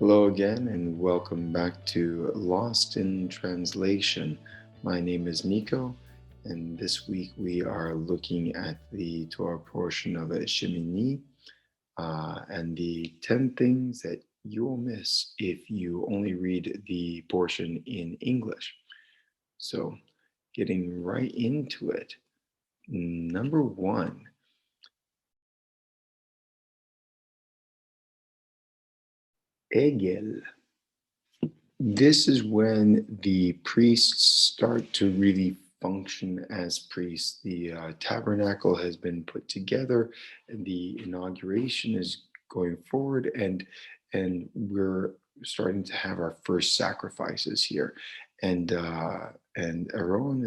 Hello again, and welcome back to Lost in Translation. My name is Nico, and this week we are looking at the Torah portion of Shemini and the 10 things that you will miss if you only read the portion in English. So, getting right into it. Number one, Egel. This is when the priests start to really function as priests. The tabernacle has been put together, and the inauguration is going forward, and we're starting to have our first sacrifices here, and Aaron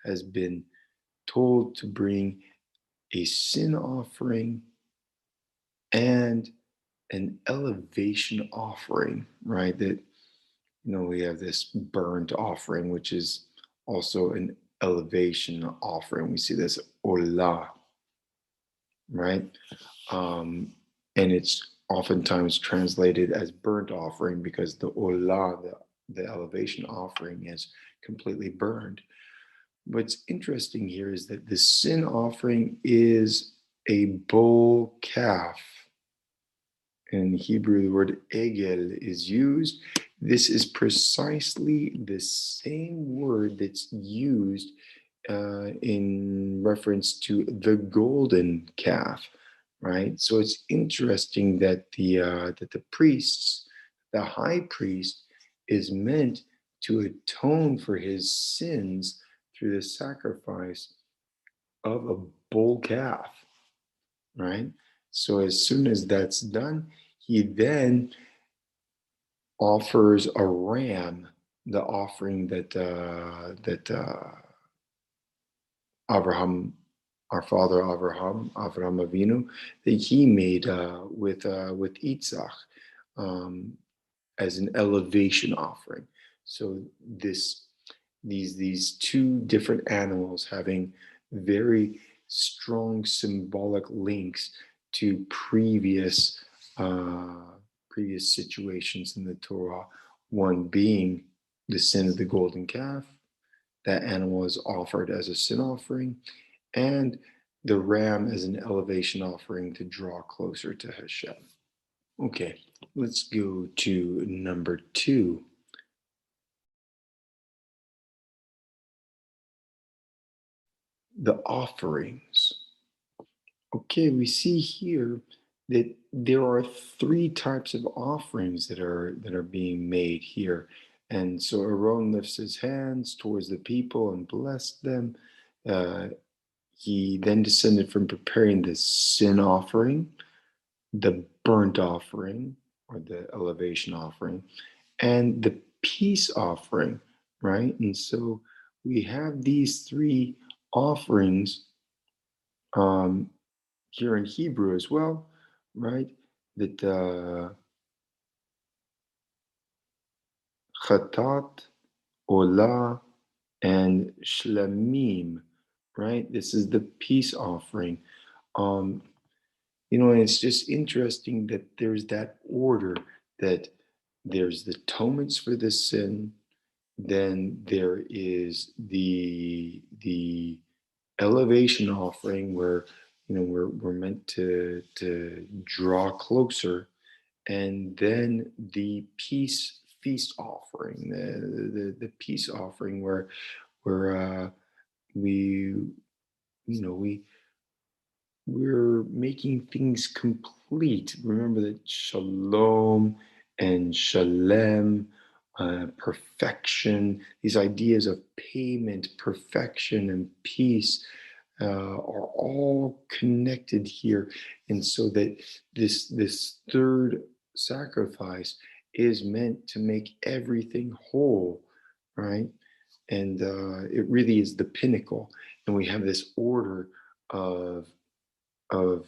has been told to bring a sin offering and an elevation offering, right? That we have this burnt offering, which is also an elevation offering. We see this olah, right? Um, and it's oftentimes translated as burnt offering because the olah, the elevation offering, is completely burned. What's interesting here is that the sin offering is a bull calf. In Hebrew, the word egel is used. This is precisely the same word that's used in reference to the golden calf, right? So it's interesting that the priests, the high priest, is meant to atone for his sins through the sacrifice of a bull calf, right? So as soon as that's done, he then offers a ram, the offering that Abraham, our father Abraham Avinu, that he made with Yitzhak um, as an elevation offering. So these two different animals having very strong symbolic links to uh, previous situations in the Torah. One being the sin of the golden calf, that animal is offered as a sin offering, and the ram as an elevation offering to draw closer to Hashem. Okay, let's go to number two. The offerings. Okay, we see here that there are three types of offerings that are being made here. And so Aaron lifts his hands towards the people and blessed them. Uh, he then descended from preparing the sin offering, the burnt offering, or the elevation offering, and the peace offering, right? And so we have these three offerings um, here in Hebrew as well, right? That chatat, olah, and shlamim, right? This is the peace offering. Um, and it's just interesting that there's that order, that there's the atonements for the sin, then there is the elevation offering where we're meant to draw closer, and then the peace feast offering, the peace offering where we you know we're making things complete. Remember that shalom and shalem, perfection, these ideas of payment, perfection, and peace are all connected here. And so that this third sacrifice is meant to make everything whole, right? And it really is the pinnacle. And we have this order of of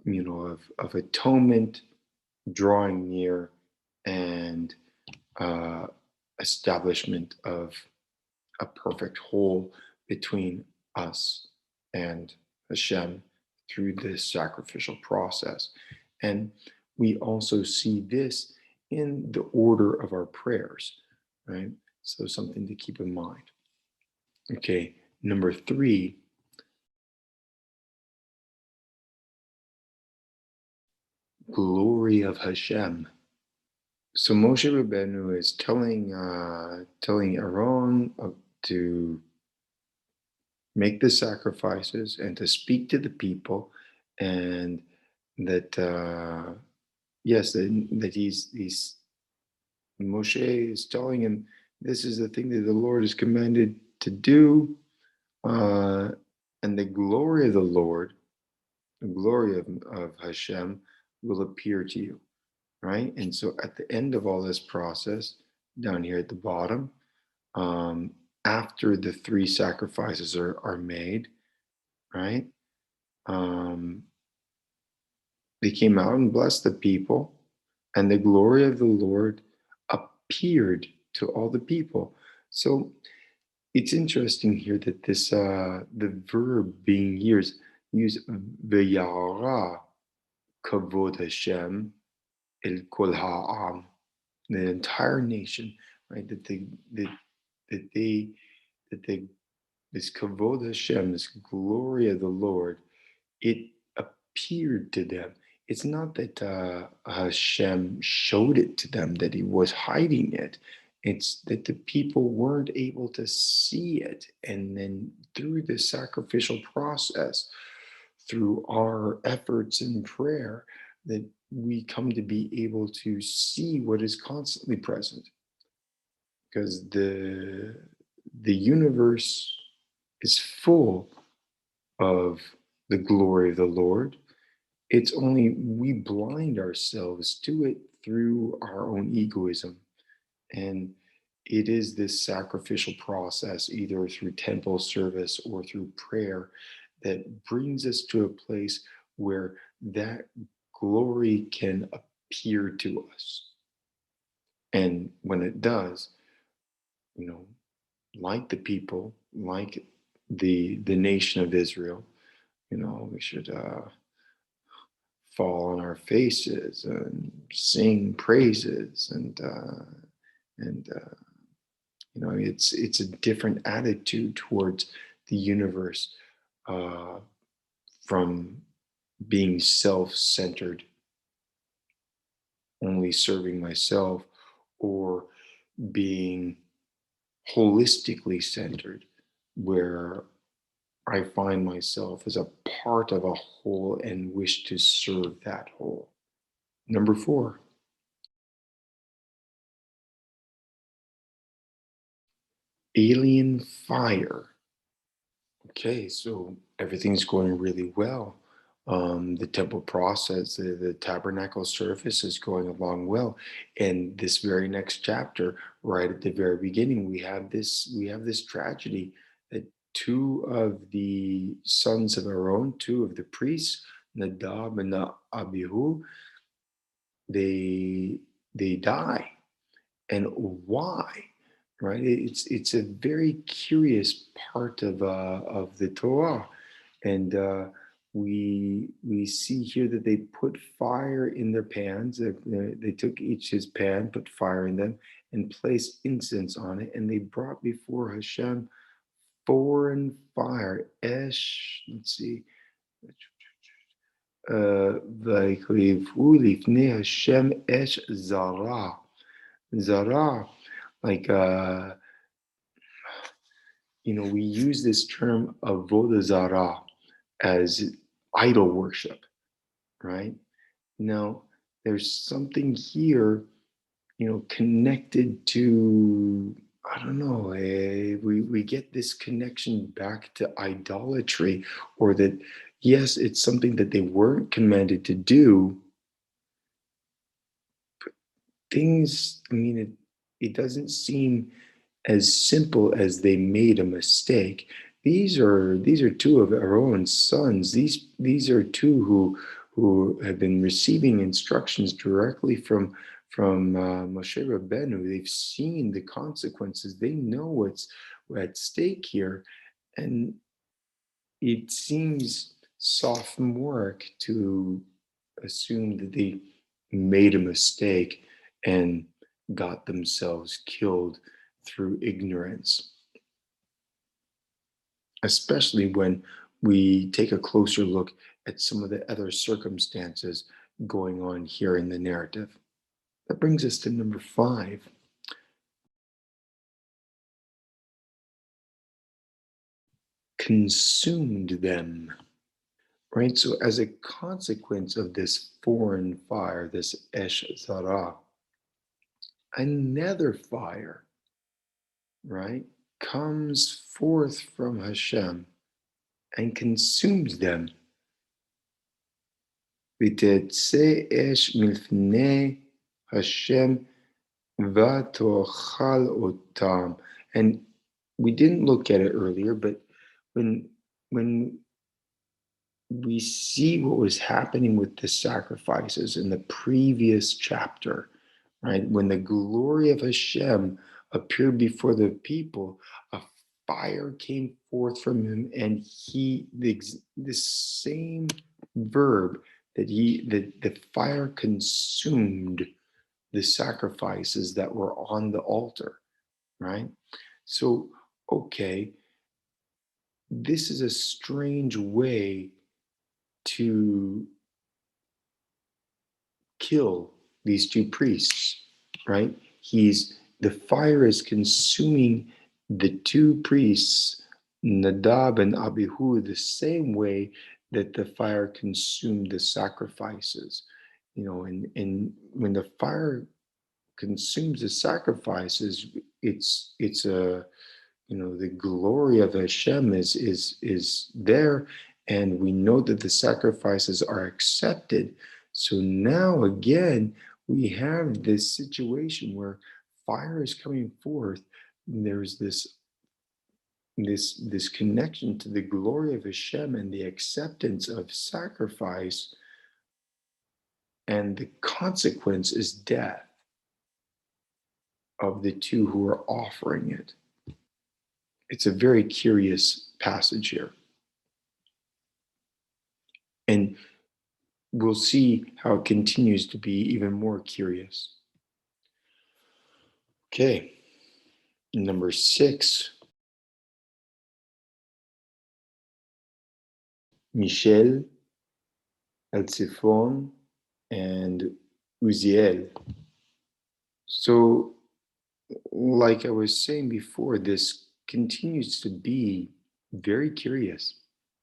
of atonement, drawing near, and uh, establishment of a perfect whole between us and Hashem through this sacrificial process. And we also see this in the order of our prayers, right? So something to keep in mind. Okay, number 3, glory of HaShem. So Moshe Rabbeinu is telling Aaron to make the sacrifices and to speak to the people, and that yes, that he's Moshe is telling him this is the thing that the Lord has commanded to do, uh, and the glory of the Lord, the glory of Hashem, will appear to you, right? And so at the end of all this process, down here at the bottom, um, after the 3 sacrifices are made, right? Um, they came out and blessed the people, and the glory of the Lord appeared to all the people. So it's interesting here that this the verb being used v'yara kavod Hashem el kol ha'am, the entire nation, right? That they that they this kavod Hashem, this glory of the Lord, it appeared to them. It's not that Hashem showed it to them, that he was hiding it. It's that the people weren't able to see it. And then through the sacrificial process, through our efforts in prayer, that we come to be able to see what is constantly present. Because the universe is full of the glory of the Lord. It's only we blind ourselves to it through our own egoism. And it is this sacrificial process, either through temple service or through prayer, that brings us to a place where that glory can appear to us. And when it does, you know, like the people, like the nation of Israel, we should fall on our faces and sing praises, and it's a different attitude towards the universe, uh, from being self-centered, only serving myself, or being holistically centered, where I find myself as a part of a whole and wish to serve that whole. Number 4, alien fire. Okay, so everything's going really well. The temple process, the tabernacle service is going along well. And this very next chapter, right at the very beginning, we have this tragedy that 2 of the sons of Aaron, 2 of the priests, Nadav and Abihu, they they die. And why? Right? It's a very curious part of the Torah, and we see here that they put fire in their pans. They took each his pan, put fire in them, and placed incense on it, and they brought before Hashem foreign fire. Esh, let's see. ויקריבו לפני השם אש זרה. Zara, like we use this term avodah zara as idol worship, right? Now, there's something here, connected to, I don't know, we get this connection back to idolatry, or that, yes, it's something that they weren't commanded to do. Things, it doesn't seem as simple as they made a mistake. These are 2 of Aaron's sons. These are 2 who have been receiving instructions directly from Moshe Rabbeinu. They've seen the consequences. They know what's at stake here, and it seems sophomoric to assume that made a mistake and got themselves killed through ignorance, especially when we take a closer look at some of the other circumstances going on here in the narrative. That brings us to number 5. Consumed them, right? So as a consequence of this foreign fire, this Esh Zara, another fire, right, comes forth from Hashem and consumes them. V'tetzeh esh milfnei Hashem v'tochal otam. And we didn't look at it earlier, but when we see what was happening with the sacrifices in the previous chapter, right? When the glory of Hashem appeared before the people, a fire came forth from him, and the same verb that the fire consumed the sacrifices that were on the altar, right? So, okay, this is a strange way to kill these two priests, right? The fire is consuming the two priests, Nadav and Abihu, the same way that the fire consumed the sacrifices. And when the fire consumes the sacrifices, it's a the glory of Hashem is there, and we know that the sacrifices are accepted. So now again, we have this situation where fire is coming forth. And there's this connection to the glory of Hashem and the acceptance of sacrifice, and the consequence is death of the two who are offering it. It's a very curious passage here. And we'll see how it continues to be even more curious. Okay, number 6. Michel, Alciphon, and Uziel. So, like I was saying before, this continues to be very curious,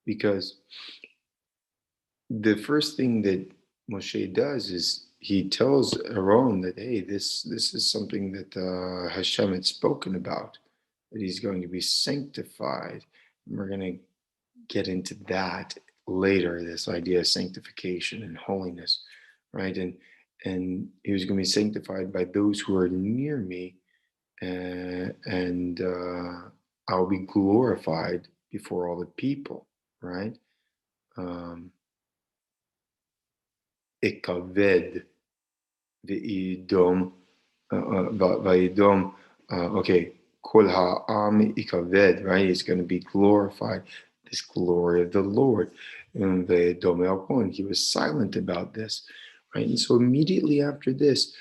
because the first thing that Moshe does is he tells Aaron that, hey, this is something that Hashem had spoken about, that he's going to be sanctified. And we're going to get into that later, this idea of sanctification and holiness, right? And he was going to be sanctified by those who are near me, and I'll be glorified before all the people, right? Ekaved ve'idom va'idom. Okay, kol ha'am ikaved, right? It's going to be glorified, this glory of the Lord. And ve'idom elkon, he was silent about this, right? And so immediately after this,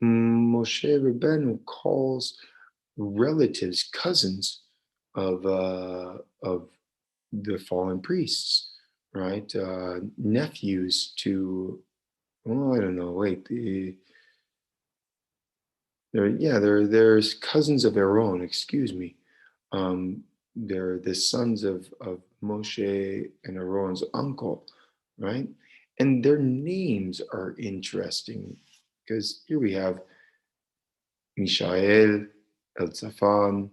Moshe Rabbeinu calls relatives, cousins of the fallen priests, right? Nephews to, well, I don't know. Wait, there's cousins of Aaron. Excuse me. They're the sons of Moshe and Aaron's uncle, right? And their names are interesting, because here we have Mishael, Elzaphan,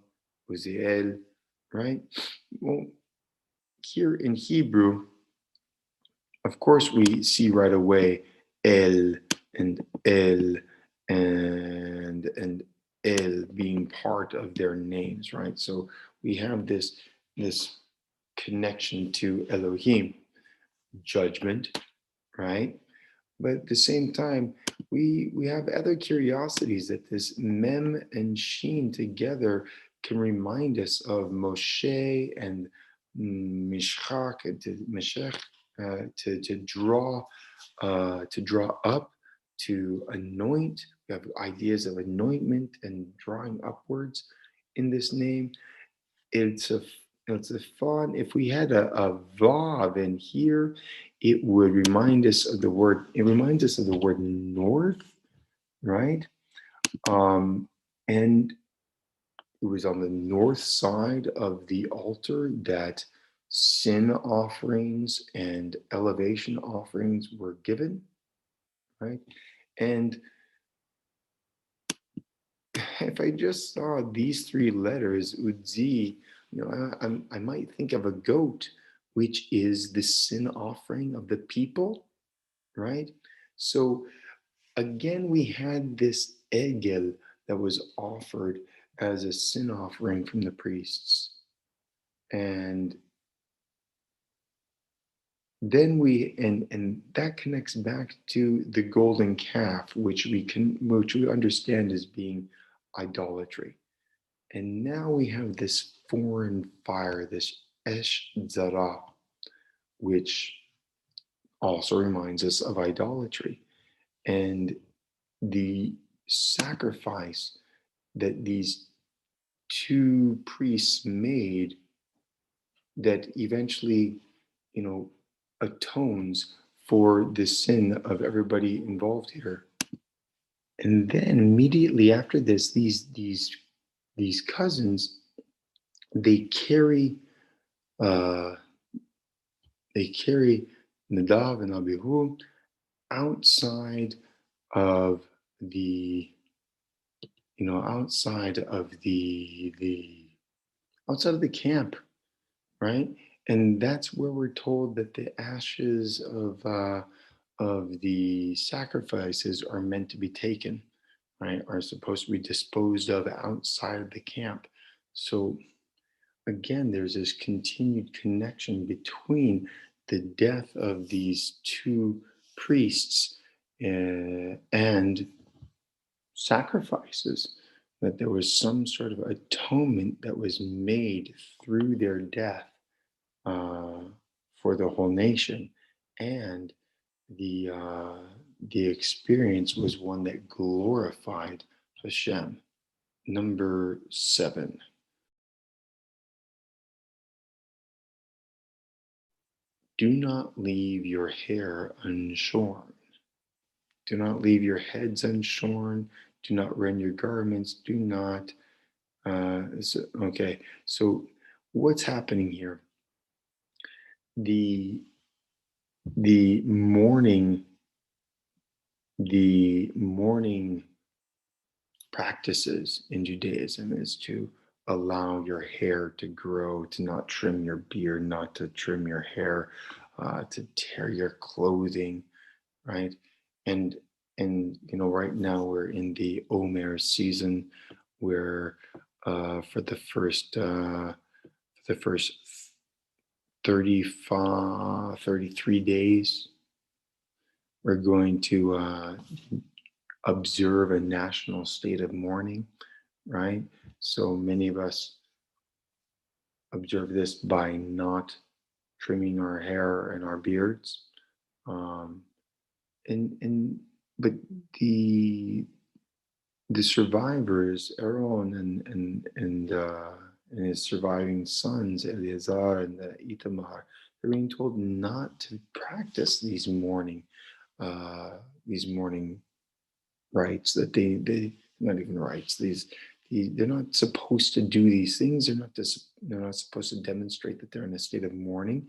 Uziel, right? Well, here in Hebrew, of course, we see right away El and El and El being part of their names, right? So we have this connection to Elohim, judgment, right? But at the same time, we have other curiosities that this Mem and Shin together can remind us of Moshe and Meshach, to draw up to anoint. We have ideas of anointment and drawing upwards in this name. It's a it's a fun. If we had a vav in here, it would remind us of the word. It reminds us of the word north, right? And it was on the north side of the altar that sin offerings and elevation offerings were given, right? And if I just saw these three letters, Udzi, I might think of a goat, which is the sin offering of the people, right? So again, we had this egel that was offered as a sin offering from the priests. And then and that connects back to the golden calf, which we understand as being idolatry. And now we have this foreign fire, this Esh Zara, which also reminds us of idolatry. And the sacrifice that these two priests made that eventually, atones for the sin of everybody involved here. And then immediately after this, these cousins, they carry uh, they carry Nadav and Abihu outside of the outside of the outside of the camp, right? And that's where we're told that the ashes of the sacrifices are meant to be taken, right? Are supposed to be disposed of outside of the camp. So again, there's this continued connection between the death of these two priests and sacrifices, that there was some sort of atonement that was made through their death uh, for the whole nation, and the experience was one that glorified Hashem. Number 7. Do not leave your hair unshorn. Do not leave your heads unshorn. Do not rend your garments. Do not. Okay, so what's happening here? The the mourning the mourning practices in Judaism is to allow your hair to grow, to not trim your beard, not to trim your hair, to tear your clothing, right? And right now we're in the Omer season, where for the first 35, 33 days, we're going to observe a national state of mourning, right? So many of us observe this by not trimming our hair and our beards. Um, and but the the survivors, Aaron and his surviving sons, Eleazar and Itamar, they're being told not to practice uh, these mourning rites, that they not even rites, they're not supposed to do these things. They're not supposed to demonstrate that they're in a state of mourning,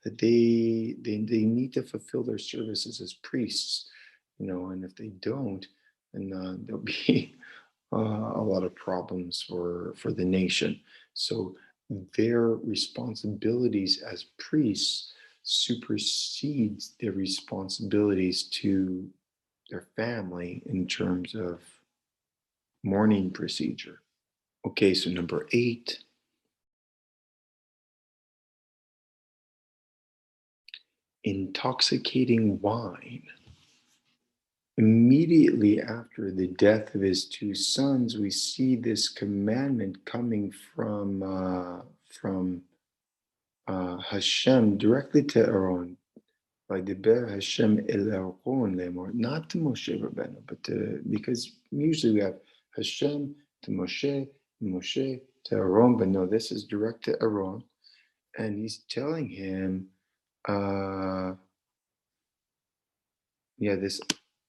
that they need to fulfill their services as priests, and if they don't, then there'll be a lot of problems for the nation. So their responsibilities as priests supersedes their responsibilities to their family in terms of mourning procedure. Okay, so number 8, intoxicating wine. Immediately after the death of his two sons, we see this commandment coming from Hashem directly to Aaron, Vaydiber Hashem el Aaron lemor, not to Moshe Rabbeinu, but because usually we have Hashem to Moshe, Moshe to Aaron, but no, this is direct to Aaron, and he's telling him, yeah,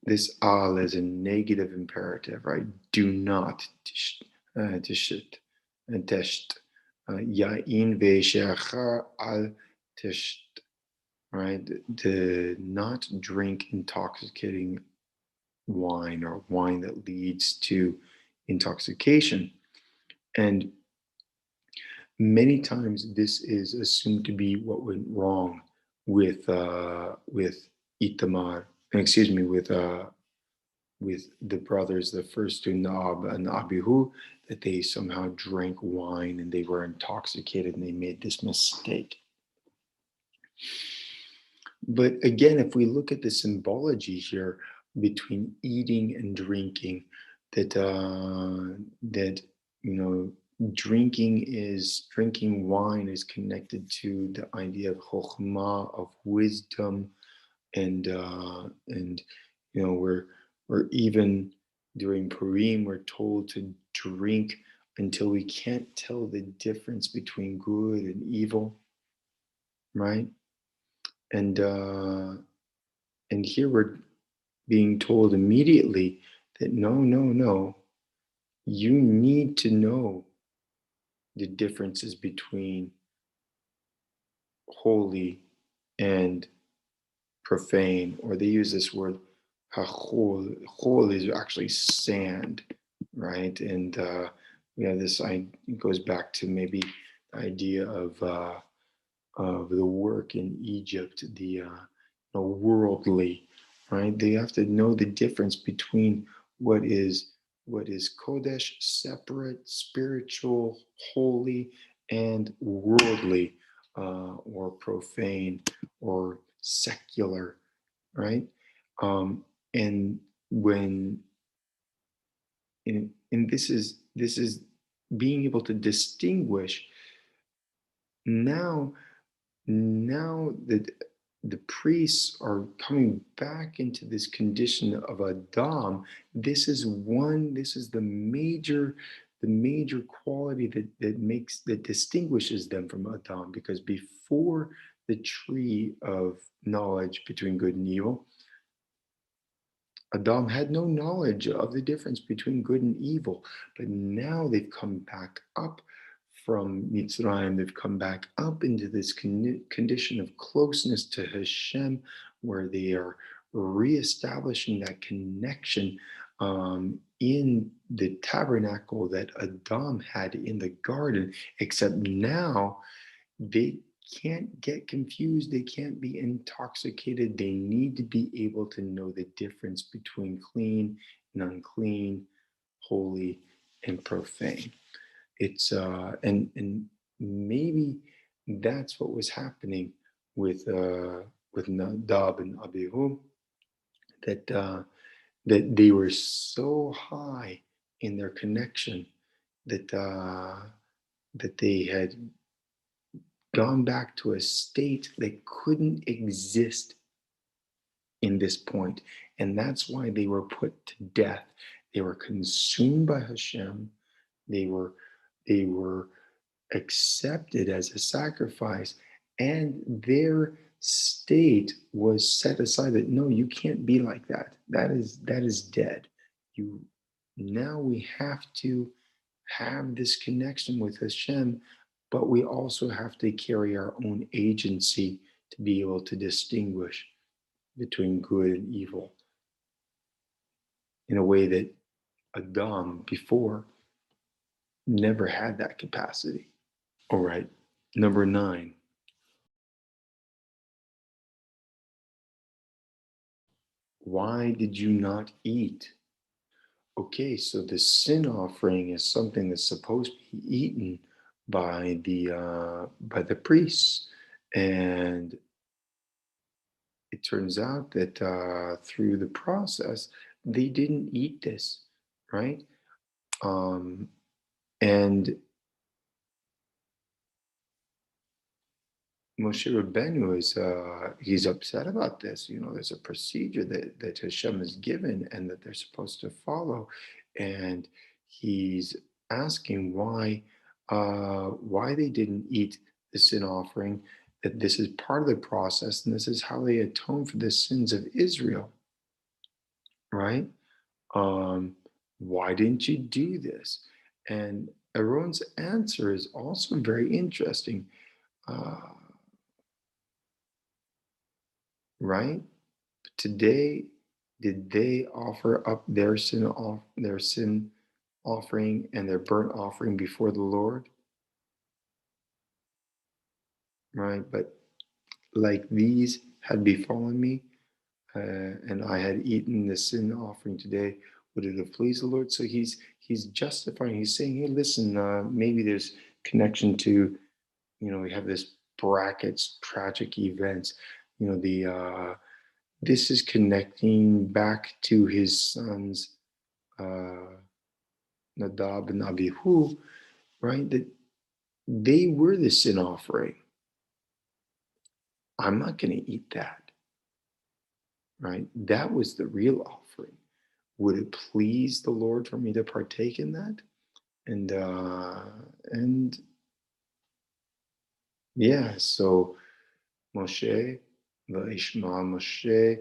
this al is a negative imperative, right? Do not tishit and tesht. Ya'in ve'she'achar al tesht, right? To not drink intoxicating wine or wine that leads to intoxication. And many times this is assumed to be what went wrong with Itamar, with the brothers, the first two, Nadav and Abihu, that they somehow drank wine and they were intoxicated and they made this mistake. But again, if we look at the symbology here between eating and drinking, that drinking wine is connected to the idea of chokhmah, of wisdom, and we're even during Purim we're told to drink until we can't tell the difference between good and evil, right? And here we're being told immediately that no, you need to know the differences between holy and profane, or they use this word hachol. Chol is actually sand, right? And this goes back to maybe the idea of the work in Egypt, the worldly, right? They have to know the difference between what is kodesh, separate, spiritual, holy, and worldly, or profane, or secular, right? And when and this is being able to distinguish now that the priests are coming back into this condition of Adam. This is the major quality that distinguishes them from Adam, because before the tree of knowledge between good and evil, Adam had no knowledge of the difference between good and evil, but now they've come back up from Mitzrayim. They've come back up into this condition of closeness to Hashem, where they are reestablishing that connection in the tabernacle that Adam had in the garden, except now they can't get confused. They can't be intoxicated. They need to be able to know the difference between clean and unclean, holy and profane. It's and maybe that's what was happening with Nadav and Abihu, that they were so high in their connection that they had gone back to a state that couldn't exist in this point. And that's why they were put to death. They were consumed by Hashem. They were accepted as a sacrifice, and their state was set aside, that no, you can't be like that. That is dead. Now we have to have this connection with Hashem, but we also have to carry our own agency to be able to distinguish between good and evil in a way that Adam before never had that capacity. All right, number 9. Why did you not eat? Okay, so the sin offering is something that's supposed to be eaten by the priests, and it turns out that through the process they didn't eat this, right? And Moshe Rabbeinu is he's upset about this. There's a procedure that Hashem has given and that they're supposed to follow, and he's asking why they didn't eat the sin offering. That this is part of the process, and this is how they atone for the sins of Israel, right? Um, why didn't you do this? And Aaron's answer is also very interesting, uh, right? Today, did they offer up their sin offering and their burnt offering before the Lord? Right? But like these had befallen me, and I had eaten the sin offering today, would it have pleased the Lord? So he's justifying. He's saying, hey, listen, maybe there's connection to, we have this brackets tragic events. The This is connecting back to his sons, uh, Nadav and Abihu, right? That they were the sin offering. I'm not going to eat that, right? That was the real offering. Would it please the Lord for me to partake in that? And yeah, so Moshe, Va'ishma Moshe,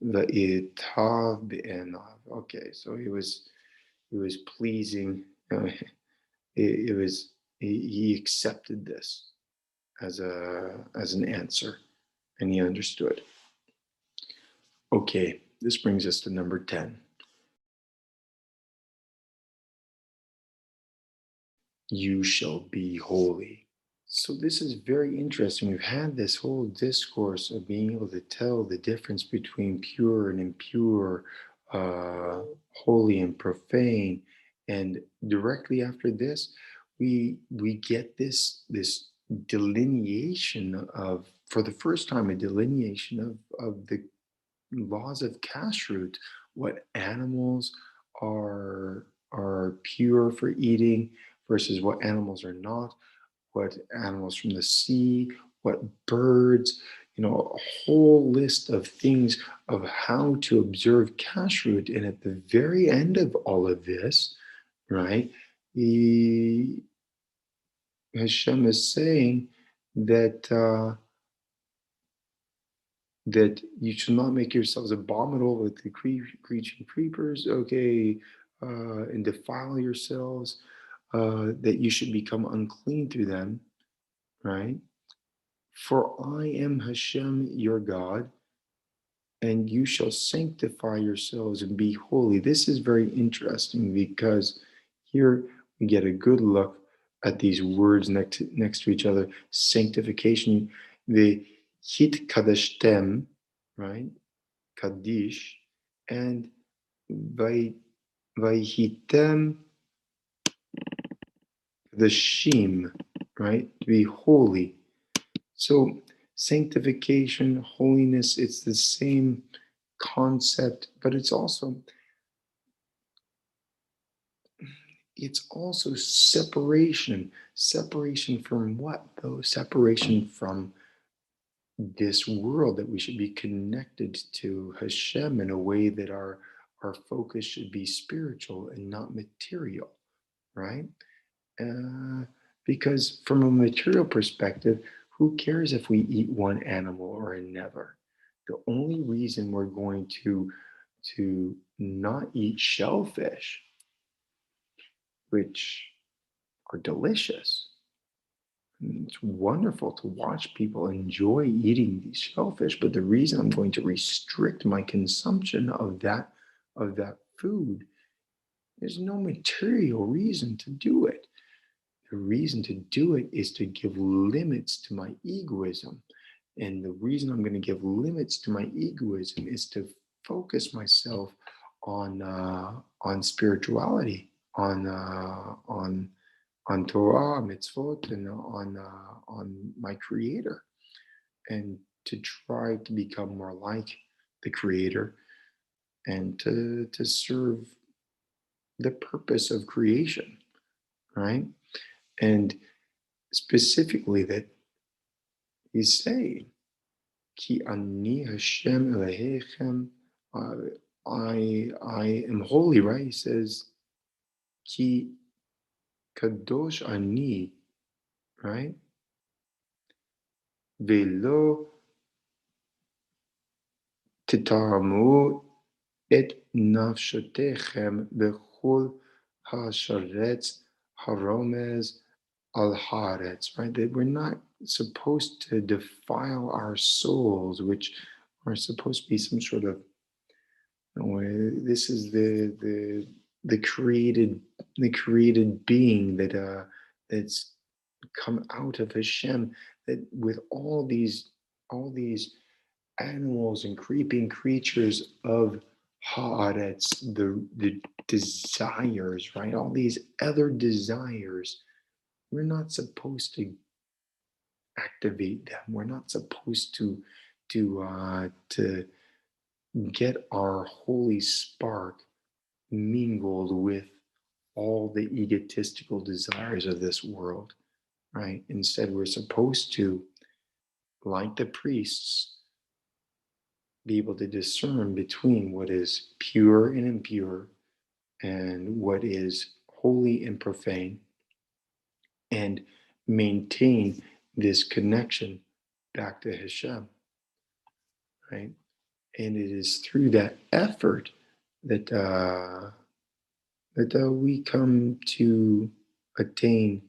Va'itav Be'enav. Okay, so he was pleasing. It was he accepted this as an answer, and he understood. Okay, this brings us to number 10. You shall be holy. So this is very interesting. We've had this whole discourse of being able to tell the difference between pure and impure, holy and profane, and directly after this, we get this delineation of, for the first time, a delineation of the laws of kashrut, what animals are pure for eating versus what animals are not, what animals from the sea, what birds, a whole list of things of how to observe kashrut. And at the very end of all of this, right, Hashem is saying that that you should not make yourselves abominable with the creeping creepers, okay, and defile yourselves, that you should become unclean through them, right? For I am Hashem, your God, and you shall sanctify yourselves and be holy. This is very interesting because here we get a good look at these words next to each other. Sanctification, the hit kadashtem, right? Kaddish, and Vaihitem, the Shim, right? To be holy. So sanctification, holiness, it's the same concept, but it's also separation. Separation from what though? Separation from this world, that we should be connected to Hashem in a way that our focus should be spiritual and not material, right? Uh, because from a material perspective, who cares if we eat one animal or another? The only reason we're going to not eat shellfish, which are delicious. It's wonderful to watch people enjoy eating these shellfish, but the reason I'm going to restrict my consumption of that food, there's no material reason to do it. The reason to do it is to give limits to my egoism. And the reason I'm going to give limits to my egoism is to focus myself on spirituality, on Torah, mitzvot, and on my Creator, and to try to become more like the Creator, and to serve the purpose of creation, right? And specifically that He's saying, Ki ani Hashem Elehechem, I am holy, right? He says, Ki kadosh ani, right? Velo titamu et nafshotechem bechol hasharetz haromez al haaretz, right? That we're not supposed to defile our souls, which are supposed to be some sort of, this is the created being that's come out of Hashem, that with all these animals and creeping creatures of haaretz, the desires, right? All these other desires, we're not supposed to activate them. We're not supposed to get our holy spark mingled with all the egotistical desires of this world, right? Instead, we're supposed to, like the priests, be able to discern between what is pure and impure and what is holy and profane, and maintain this connection back to Hashem, right? And it is through that effort that we come to attain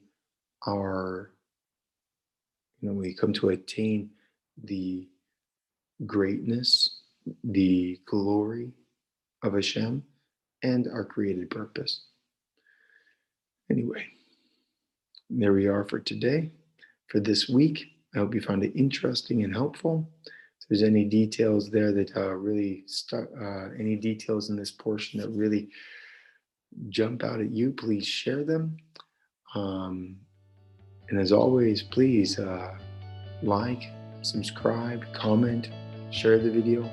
our, we come to attain the greatness, the glory of Hashem, and our created purpose. Anyway, there we are for today, for this week. I hope you found it interesting and helpful. If there's any details there that any details in this portion that really jump out at you, please share them. And as always, please like, subscribe, comment, share the video.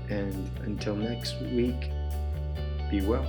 And until next week, be well.